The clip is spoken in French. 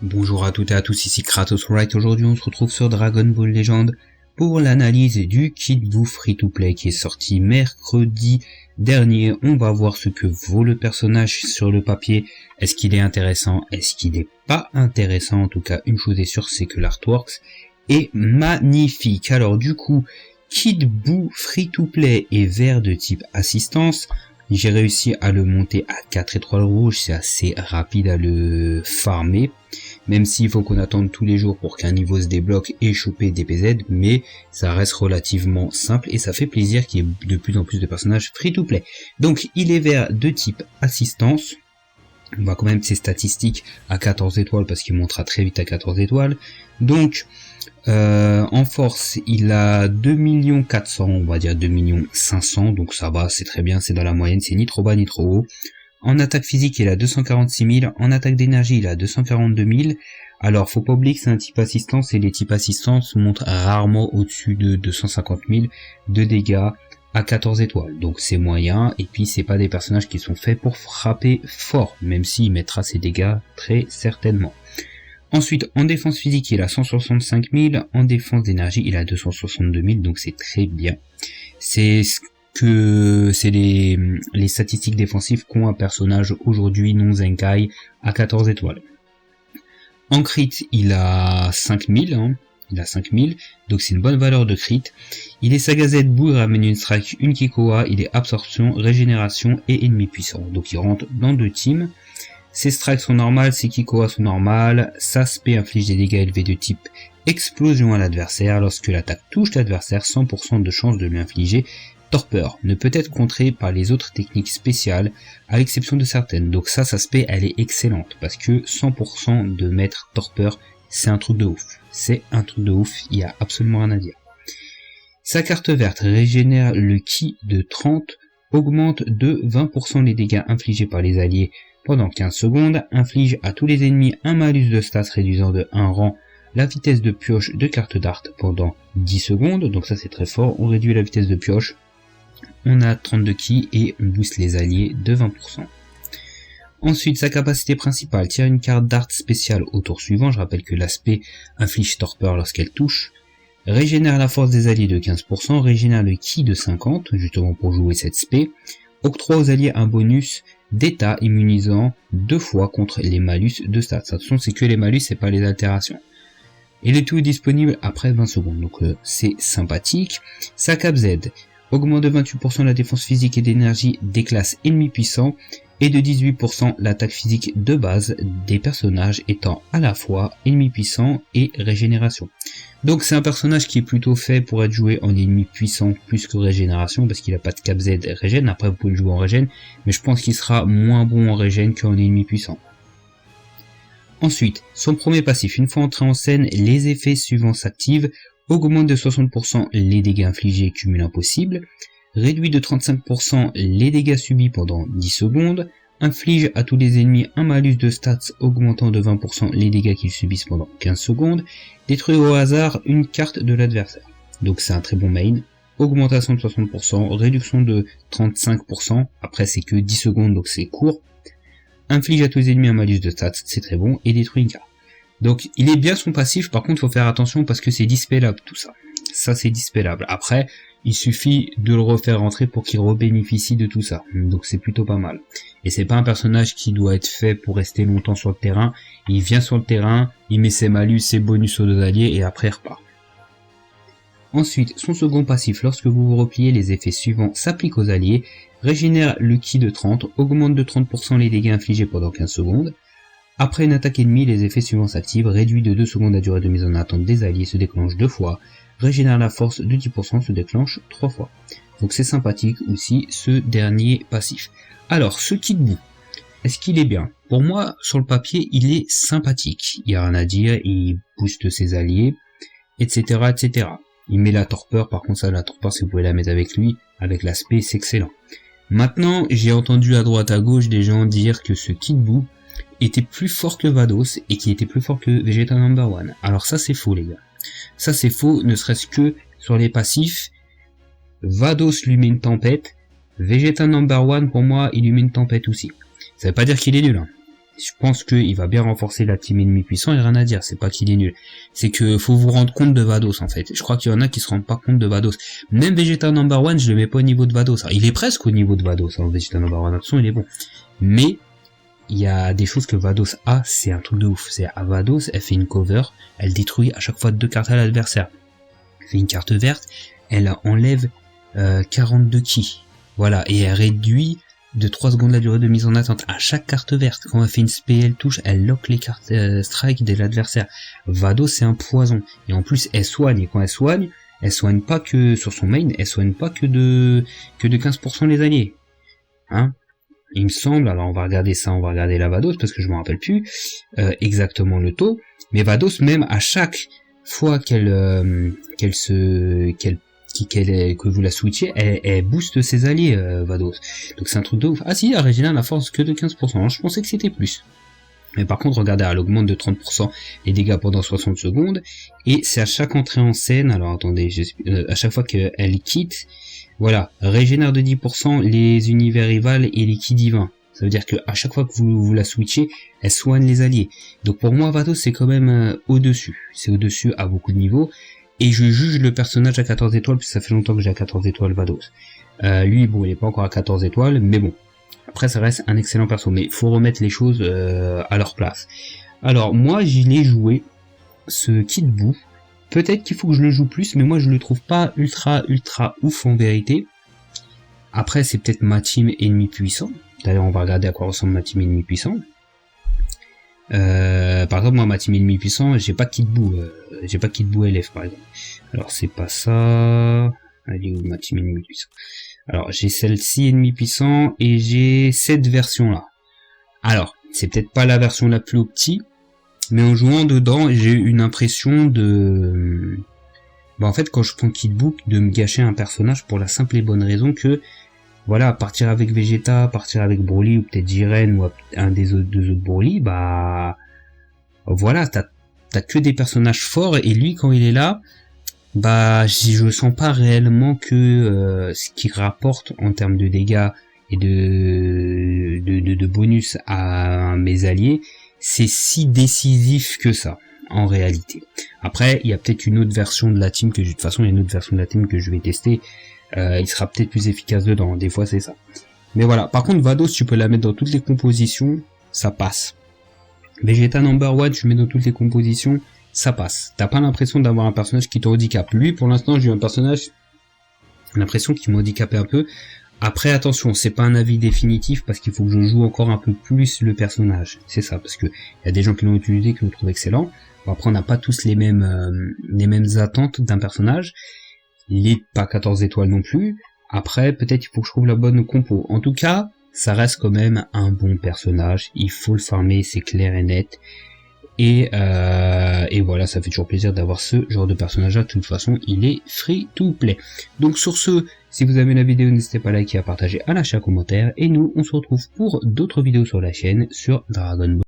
Bonjour à toutes et à tous, ici Kratos Wright. Aujourd'hui on se retrouve sur Dragon Ball Legend pour l'analyse du Kid Buu Free-to-Play qui est sorti mercredi dernier. On va voir ce que vaut le personnage sur le papier. Est-ce qu'il est intéressant? Est-ce qu'il n'est pas intéressant? En tout cas, une chose est sûre, c'est que l'artwork est magnifique. Alors du coup, Kid Buu Free-to-Play est vert de type assistance. J'ai réussi à le monter à 4 étoiles rouges, c'est assez rapide à le farmer, même s'il faut qu'on attende tous les jours pour qu'un niveau se débloque et choper des PZ, mais ça reste relativement simple et ça fait plaisir qu'il y ait de plus en plus de personnages free to play. Donc il est vert de type assistance, on va quand même ses statistiques à 14 étoiles parce qu'il montera très vite à 14 étoiles, donc en force, il a 2 400 000, on va dire 2 500 000, donc ça va, c'est très bien, c'est dans la moyenne, c'est ni trop bas ni trop haut. En attaque physique, il a 246 000, en attaque d'énergie, il a 242 000. Alors, faut pas oublier que c'est un type assistance, et les types assistance montrent rarement au-dessus de 250 000 de dégâts à 14 étoiles, donc c'est moyen, et puis c'est pas des personnages qui sont faits pour frapper fort, même s'il mettra ses dégâts très certainement. Ensuite, en défense physique, il a 165 000, en défense d'énergie, il a 262 000, donc c'est très bien. C'est les statistiques défensives qu'ont un personnage aujourd'hui non Zenkai à 14 étoiles. En crit, il a 5000, il a 5000, donc c'est une bonne valeur de crit. Il est Saga Z Buu, il ramène une strike, une Kikoa, il est absorption, régénération et ennemi puissant, donc il rentre dans 2 teams. Ses strikes sont normales, ses Kikoa sont normales, sa spé inflige des dégâts élevés de type explosion à l'adversaire. Lorsque l'attaque touche l'adversaire, 100% de chance de lui infliger torpeur. Ne peut être contré par les autres techniques spéciales, à l'exception de certaines. Donc ça, sa spé, elle est excellente, parce que 100% de mettre torpeur, c'est un truc de ouf. C'est un truc de ouf, il y a absolument rien à dire. Sa carte verte régénère le ki de 30, augmente de 20% les dégâts infligés par les alliés pendant 15 secondes, inflige à tous les ennemis un malus de stats réduisant de 1 rang la vitesse de pioche de carte d'art pendant 10 secondes, donc ça c'est très fort, on réduit la vitesse de pioche, on a 32 ki et on booste les alliés de 20%. Ensuite, sa capacité principale, tire une carte d'art spéciale au tour suivant, je rappelle que l'aspect inflige torpeur lorsqu'elle touche, régénère la force des alliés de 15%, régénère le ki de 50, justement pour jouer cette spé, octroie aux alliés un bonus d'état immunisant 2 fois contre les malus de stats. Attention, c'est que les malus, c'est pas les altérations. Et le tout est disponible après 20 secondes, donc c'est sympathique. Sa cap Z augmente de 28% la défense physique et d'énergie des classes ennemis puissants et de 18% l'attaque physique de base des personnages étant à la fois ennemi puissant et régénération. Donc c'est un personnage qui est plutôt fait pour être joué en ennemi puissant plus que régénération parce qu'il n'a pas de cap Z régène. Après vous pouvez le jouer en régène, mais je pense qu'il sera moins bon en régène qu'en ennemi puissant. Ensuite, son premier passif, une fois entré en scène, les effets suivants s'activent, augmente de 60% les dégâts infligés cumul impossible, réduit de 35% les dégâts subis pendant 10 secondes, inflige à tous les ennemis un malus de stats augmentant de 20% les dégâts qu'ils subissent pendant 15 secondes, détruit au hasard une carte de l'adversaire. Donc c'est un très bon main, augmentation de 60%, réduction de 35%, après c'est que 10 secondes donc c'est court, inflige à tous les ennemis un malus de stats, c'est très bon, et détruit une carte. Donc il est bien son passif, par contre il faut faire attention parce que c'est dispellable tout ça. Ça c'est dispellable. Après, il suffit de le refaire rentrer pour qu'il rebénéficie de tout ça. Donc c'est plutôt pas mal. Et c'est pas un personnage qui doit être fait pour rester longtemps sur le terrain. Il vient sur le terrain, il met ses malus, ses bonus aux 2 alliés et après il repart. Ensuite, son second passif, lorsque vous vous repliez, les effets suivants s'appliquent aux alliés, régénère le ki de 30, augmente de 30% les dégâts infligés pendant 15 secondes. Après une attaque ennemie, les effets suivants s'activent, réduit de 2 secondes la durée de mise en attente des alliés, se déclenche 2 fois, régénère la force de 10%, se déclenche 3 fois. Donc c'est sympathique aussi ce dernier passif. Alors, ce Kid Buu, est-ce qu'il est bien? Pour moi, sur le papier, il est sympathique. Il n'y a rien à dire, il booste ses alliés, etc., etc. Il met la torpeur, par contre ça, la torpeur, si vous pouvez la mettre avec lui, avec l'aspect, c'est excellent. Maintenant, j'ai entendu à droite à gauche des gens dire que ce Kid Buu était plus fort que Vados et qui était plus fort que Vegeta No.1. Alors ça c'est faux les gars. Ça c'est faux, ne serait-ce que sur les passifs. Vados lui met une tempête. Vegeta No.1 pour moi il lui met une tempête aussi. Ça veut pas dire qu'il est nul. Hein. Je pense qu'il va bien renforcer la team ennemi puissant et rien à dire, c'est pas qu'il est nul. C'est que faut vous rendre compte de Vados en fait. Je crois qu'il y en a qui se rendent pas compte de Vados. Même Vegeta number 1, je le mets pas au niveau de Vados. Alors, il est presque au niveau de Vados, hein, Vegeta number 1, attention, il est bon. Mais il y a des choses que Vados a, c'est un truc de ouf. C'est à Vados, elle fait une cover, elle détruit à chaque fois 2 cartes à l'adversaire. Elle fait une carte verte, elle enlève 42 ki. Voilà, et elle réduit de 3 secondes la durée de mise en attente à chaque carte verte. Quand elle fait une spell touche, elle lock les cartes strike de l'adversaire. Vados c'est un poison. Et en plus elle soigne, et quand elle soigne pas que sur son main, elle soigne pas que de 15% les alliés. Hein? Il me semble, alors on va regarder ça, on va regarder la Vados parce que je me rappelle plus exactement le taux. Mais Vados même à chaque fois que vous la switchez, elle booste ses alliés, Vados. Donc c'est un truc de ouf. Ah si, la Regina n'a force que de 15%. Je pensais que c'était plus. Mais par contre, regardez, elle augmente de 30% les dégâts pendant 60 secondes. Et c'est à chaque entrée en scène, alors attendez, à chaque fois qu'elle quitte, voilà, régénère de 10% les univers rivales et les ki divins. Ça veut dire que à chaque fois que vous la switchez, elle soigne les alliés. Donc pour moi, Vados c'est quand même au-dessus. C'est au-dessus à beaucoup de niveaux. Et je juge le personnage à 14 étoiles, parce que ça fait longtemps que j'ai à 14 étoiles Vados. Lui, bon, il est pas encore à 14 étoiles, mais bon. Après, ça reste un excellent perso, mais il faut remettre les choses à leur place. Alors, moi, j'y l'ai joué, ce Kid Buu. Peut-être qu'il faut que je le joue plus, mais moi, je le trouve pas ultra ouf en vérité. Après, c'est peut-être ma team ennemi puissant. D'ailleurs, on va regarder à quoi ressemble ma team ennemi puissant. Par exemple, moi, ma team ennemi puissant, j'ai pas Kid Buu LF, par exemple. Alors, c'est pas ça. Allez, où ma team ennemi puissant? Alors, j'ai celle-ci ennemi puissant, et j'ai cette version-là. Alors, c'est peut-être pas la version la plus opti, mais en jouant dedans, j'ai eu une impression de... Bah, en fait, quand je prends Kid Buu, de me gâcher un personnage pour la simple et bonne raison que, voilà, partir avec Vegeta, partir avec Broly, ou peut-être Jiren, ou un des deux autres Broly, bah, voilà, t'as que des personnages forts, et lui, quand il est là, bah, je sens pas réellement que ce qu'il rapporte en termes de dégâts et de bonus à mes alliés, c'est si décisif que ça, en réalité. Après, il y a peut-être une autre version de la team que de toute façon, il y a une autre version de la team que je vais tester. Il sera peut-être plus efficace dedans, des fois c'est ça. Mais voilà, par contre Vados, tu peux la mettre dans toutes les compositions, ça passe. Vegeta number 1, tu mets dans toutes les compositions, ça passe. T'as pas l'impression d'avoir un personnage qui te handicape. Lui, pour l'instant, j'ai eu un personnage, l'impression qu'il m'handicapait un peu. Après, attention, c'est pas un avis définitif parce qu'il faut que je joue encore un peu plus le personnage. C'est ça, parce que il y a des gens qui l'ont utilisé, qui le trouvent excellent. Bon, après, on n'a pas tous les mêmes attentes d'un personnage. Il est pas 14 étoiles non plus. Après, peut-être il faut que je trouve la bonne compo. En tout cas, ça reste quand même un bon personnage. Il faut le farmer, c'est clair et net. Et voilà, ça fait toujours plaisir d'avoir ce genre de personnage là. De toute façon, il est free to play. Donc sur ce, si vous avez aimé la vidéo, n'hésitez pas à liker, à partager, à lâcher un commentaire. Et nous, on se retrouve pour d'autres vidéos sur la chaîne sur Dragon Ball.